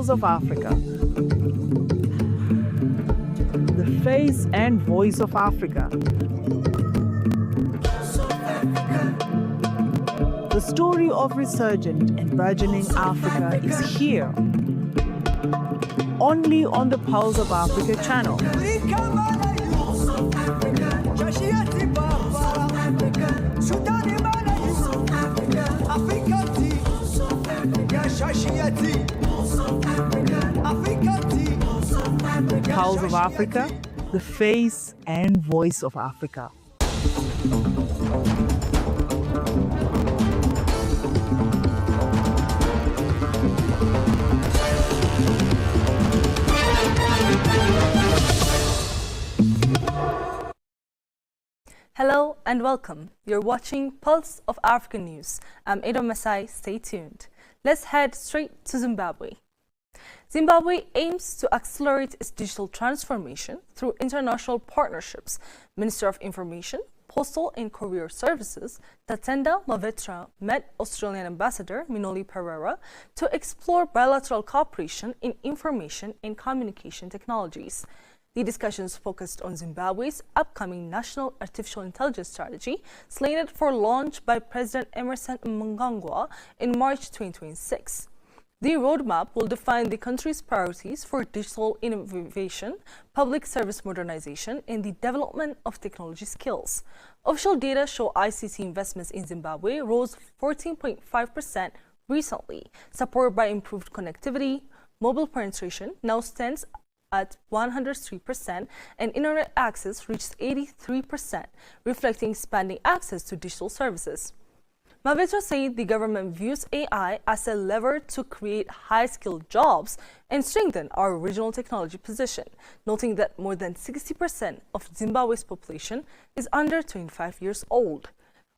of Africa. The face and voice of Africa. The story of resurgent and burgeoning Africa is here, only on the Pulse of Africa channel. Pulse of Africa, the face and voice of Africa. Hello and welcome. You're watching Pulse of Africa News. I'm Ada Masai. Stay tuned. Let's head straight to Zimbabwe. Zimbabwe aims to accelerate its digital transformation through international partnerships. Minister of Information, Postal and Courier Services, Tatenda Mavetra, met Australian Ambassador Minoli Pereira to explore bilateral cooperation in information and communication technologies. The discussions focused on Zimbabwe's upcoming National Artificial Intelligence Strategy, slated for launch by President Emmerson Mnangagwa in March 2026. The roadmap will define the country's priorities for digital innovation, public service modernization, and the development of technology skills. Official data show ICT investments in Zimbabwe rose 14.5% recently, supported by improved connectivity. Mobile penetration now stands at 103%, and internet access reached 83%, reflecting expanding access to digital services. Mavetra said the government views AI as a lever to create high-skilled jobs and strengthen our regional technology position, noting that more than 60% of Zimbabwe's population is under 25 years old.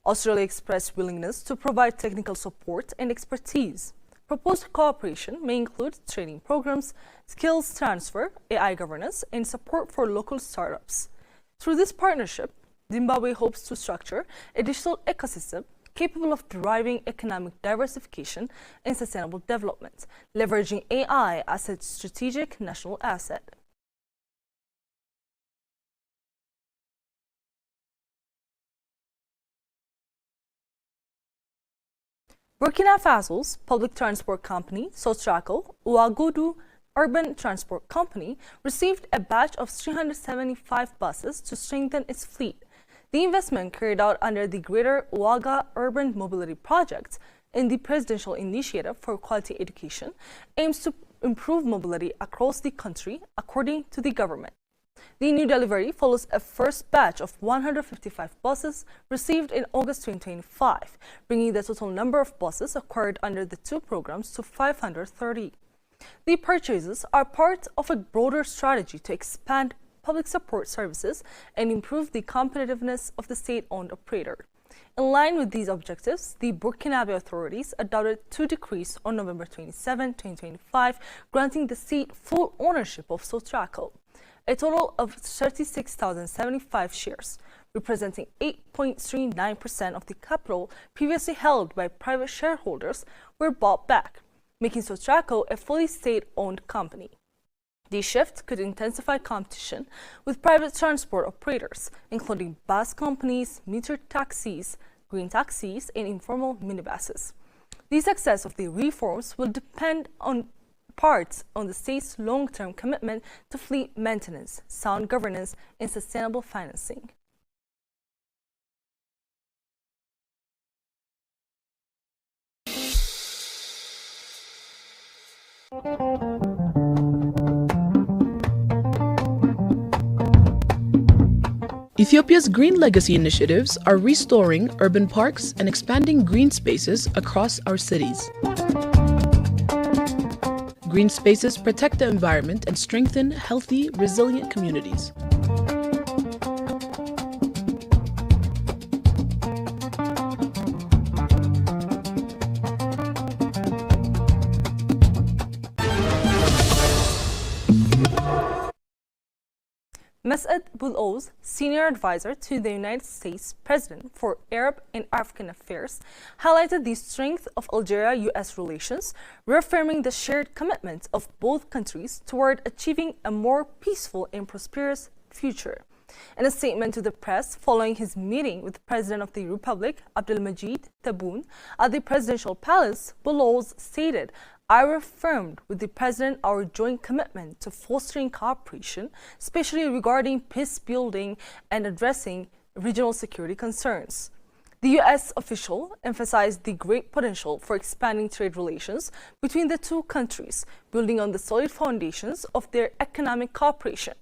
Australia expressed willingness to provide technical support and expertise. Proposed cooperation may include training programs, skills transfer, AI governance, and support for local startups. Through this partnership, Zimbabwe hopes to structure a digital ecosystem capable of driving economic diversification and sustainable development, leveraging AI as a strategic national asset. Burkina Faso's public transport company, Sotraco Ouagadougou Urban Transport Company, received a batch of 375 buses to strengthen its fleet. The investment, carried out under the Greater Ouaga Urban Mobility Project and the Presidential Initiative for Quality Education, aims to improve mobility across the country, according to the government. The new delivery follows a first batch of 155 buses received in August 2025, bringing the total number of buses acquired under the two programs to 530. The purchases are part of a broader strategy to expand public support services and improve the competitiveness of the state-owned operator. In line with these objectives, the Burkinabe authorities adopted two decrees on November 27, 2025, granting the state full ownership of Sotraco. A total of 36,075 shares, representing 8.39% of the capital previously held by private shareholders, were bought back, making Sotraco a fully state-owned company. The shift could intensify competition with private transport operators, including bus companies, metered taxis, green taxis, and informal minibuses. The success of the reforms will depend on part on the state's long-term commitment to fleet maintenance, sound governance, and sustainable financing. Ethiopia's green legacy initiatives are restoring urban parks and expanding green spaces across our cities. Green spaces protect the environment and strengthen healthy, resilient communities. Mas'ud Boulos, senior advisor to the United States President for Arab and African Affairs, highlighted the strength of Algeria-US relations, reaffirming the shared commitment of both countries toward achieving a more peaceful and prosperous future. In a statement to the press following his meeting with the President of the Republic, Abdelmajid Tebboune, at the presidential palace, Boulos stated, "I reaffirmed with the President our joint commitment to fostering cooperation, especially regarding peace building and addressing regional security concerns." The U.S. official emphasized the great potential for expanding trade relations between the two countries, building on the solid foundations of their economic cooperation.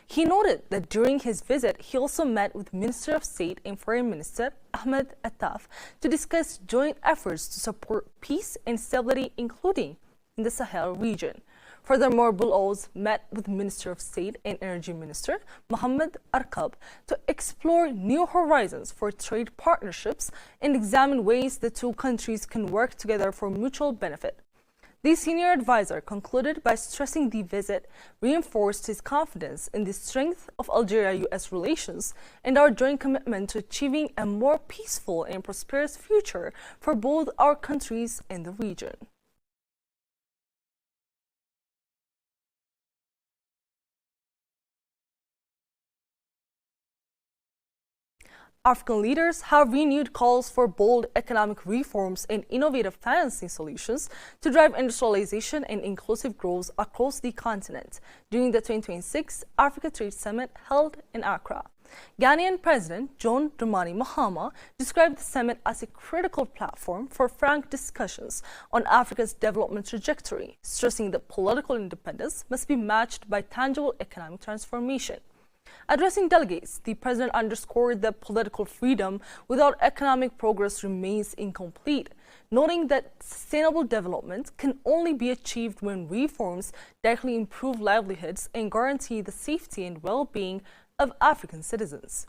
He noted that during his visit, he also met with Minister of State and Foreign Minister Ahmed Attaf to discuss joint efforts to support peace and stability, including in the Sahel region. Furthermore, Boulos met with Minister of State and Energy Minister Mohamed Arkab to explore new horizons for trade partnerships and examine ways the two countries can work together for mutual benefit. The senior advisor concluded by stressing the visit reinforced his confidence in the strength of Algeria-US relations and our joint commitment to achieving a more peaceful and prosperous future for both our countries and the region. African leaders have renewed calls for bold economic reforms and innovative financing solutions to drive industrialization and inclusive growth across the continent during the 2026 Africa Trade Summit held in Accra. Ghanaian President John Dramani Mahama described the summit as a critical platform for frank discussions on Africa's development trajectory, stressing that political independence must be matched by tangible economic transformation. Addressing delegates, the president underscored that political freedom without economic progress remains incomplete, noting that sustainable development can only be achieved when reforms directly improve livelihoods and guarantee the safety and well-being of African citizens.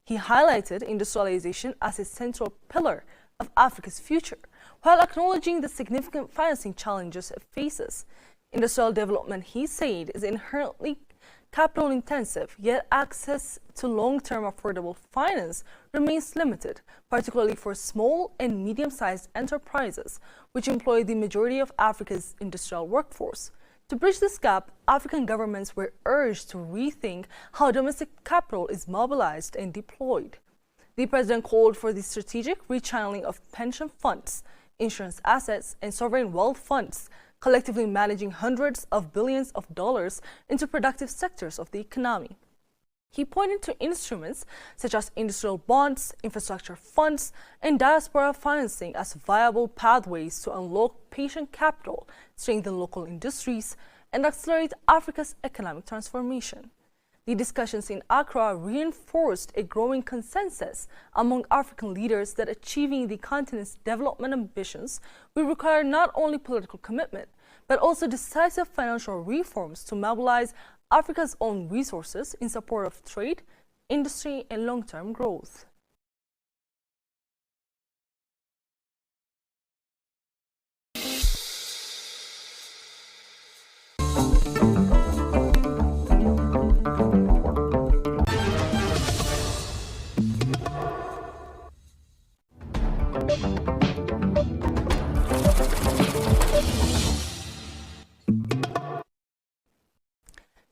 He highlighted industrialization as a central pillar of Africa's future, while acknowledging the significant financing challenges it faces. Industrial development, he said, is inherently capital intensive, yet access to long-term affordable finance remains limited, particularly for small and medium-sized enterprises, which employ the majority of Africa's industrial workforce. To bridge this gap, African governments were urged to rethink how domestic capital is mobilized and deployed. The president called for the strategic rechanneling of pension funds, insurance assets, and sovereign wealth funds, collectively managing hundreds of billions of dollars into productive sectors of the economy. He pointed to instruments such as industrial bonds, infrastructure funds, and diaspora financing as viable pathways to unlock patient capital, strengthen local industries, and accelerate Africa's economic transformation. The discussions in Accra reinforced a growing consensus among African leaders that achieving the continent's development ambitions will require not only political commitment, but also decisive financial reforms to mobilize Africa's own resources in support of trade, industry, and long-term growth.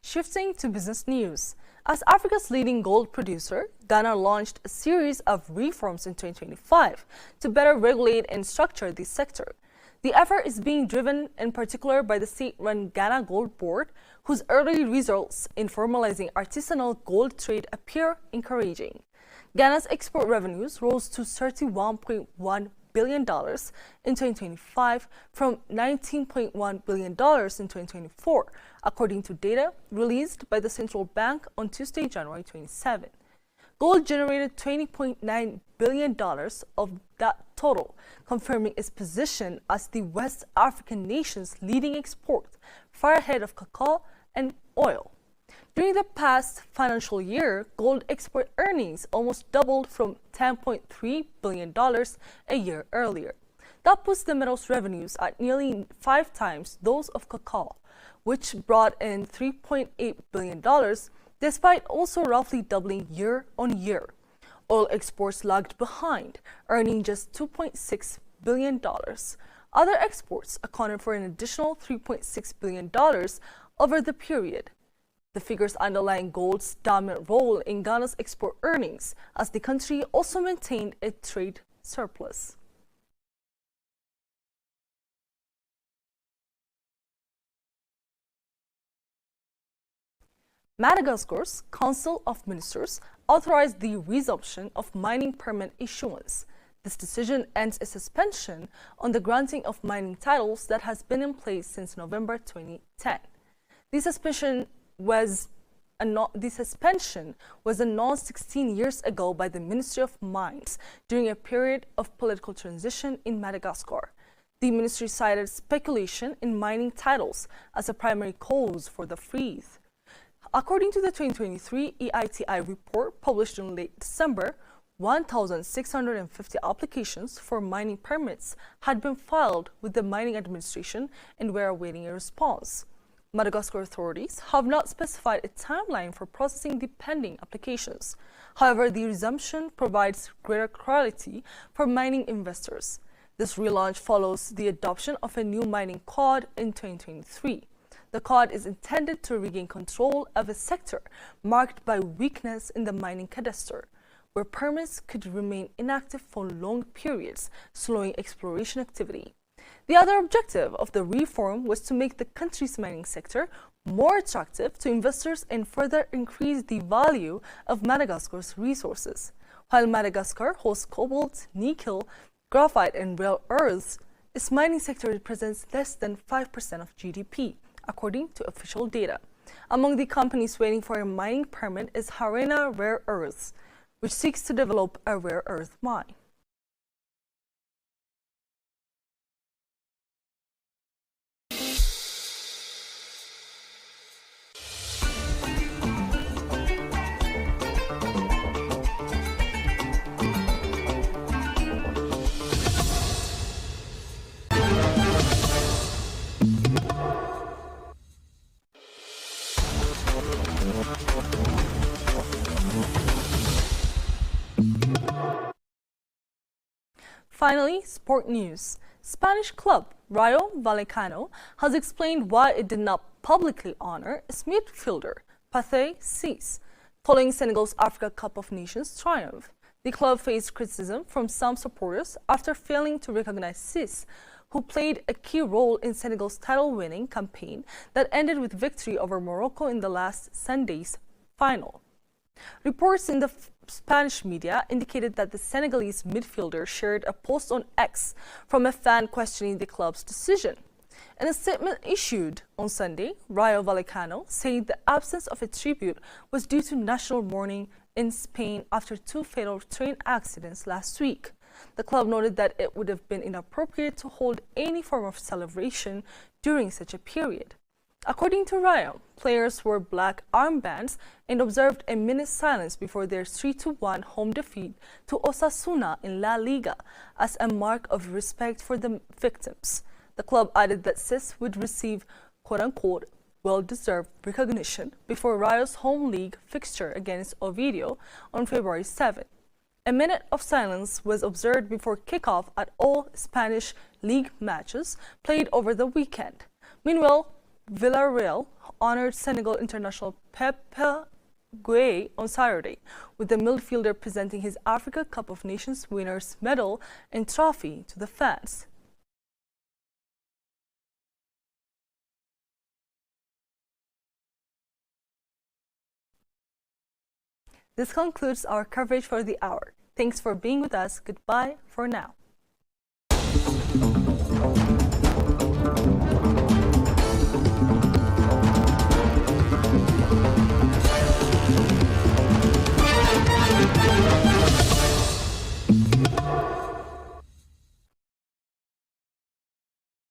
Shifting to business news, as Africa's leading gold producer, Ghana launched a series of reforms in 2025 to better regulate and structure this sector. The effort is being driven in particular by the state-run Ghana Gold Board, whose early results in formalizing artisanal gold trade appear encouraging. Ghana's export revenues rose to $31.1 billion in 2025 from $19.1 billion in 2024, according to data released by the Central Bank on Tuesday, January 27. Gold generated $20.9 billion of that total, confirming its position as the West African nation's leading export, far ahead of cacao and oil. During the past financial year, gold export earnings almost doubled from $10.3 billion a year earlier. That puts the metal's revenues at nearly 5 times those of cacao, which brought in $3.8 billion despite also roughly doubling year on year. Oil exports lagged behind, earning just $2.6 billion. Other exports accounted for an additional $3.6 billion over the period. The figures underline gold's dominant role in Ghana's export earnings, as the country also maintained a trade surplus. Madagascar's Council of Ministers authorized the resumption of mining permit issuance. This decision ends a suspension on the granting of mining titles that has been in place since November 2010. The suspension was announced 16 years ago by the Ministry of Mines during a period of political transition in Madagascar. The ministry cited speculation in mining titles as a primary cause for the freeze. According to the 2023 EITI report published in late December, 1,650 applications for mining permits had been filed with the Mining Administration and were awaiting a response. Madagascar authorities have not specified a timeline for processing the pending applications. However, the resumption provides greater clarity for mining investors. This relaunch follows the adoption of a new mining code in 2023. The code is intended to regain control of a sector marked by weakness in the mining cadastre, where permits could remain inactive for long periods, slowing exploration activity. The other objective of the reform was to make the country's mining sector more attractive to investors and further increase the value of Madagascar's resources. While Madagascar hosts cobalt, nickel, graphite, and rare earths, its mining sector represents less than 5% of GDP, according to official data. Among the companies waiting for a mining permit is Harena Rare Earths, which seeks to develop a rare earth mine. Finally, sport news. Spanish club Rayo Vallecano has explained why it did not publicly honor its midfielder, Pathé Ciss, following Senegal's Africa Cup of Nations triumph. The club faced criticism from some supporters after failing to recognize Ciss, who played a key role in Senegal's title-winning campaign that ended with victory over Morocco in the last Sunday's final. Reports in the Spanish media indicated that the Senegalese midfielder shared a post on X from a fan questioning the club's decision. In a statement issued on Sunday, Rayo Vallecano said the absence of a tribute was due to national mourning in Spain after 2 fatal train accidents last week. The club noted that it would have been inappropriate to hold any form of celebration during such a period. According to Rayo, players wore black armbands and observed a minute's silence before their 3-1 home defeat to Osasuna in La Liga as a mark of respect for the victims. The club added that Ciss would receive quote-unquote well-deserved recognition before Rayo's home league fixture against Oviedo on February 7. A minute of silence was observed before kickoff at all Spanish league matches played over the weekend. Meanwhile, Villarreal honored Senegal international Pepe Gueye on Saturday, with the midfielder presenting his Africa Cup of Nations winners medal and trophy to the fans. This concludes our coverage for the hour. Thanks for being with us. Goodbye for now.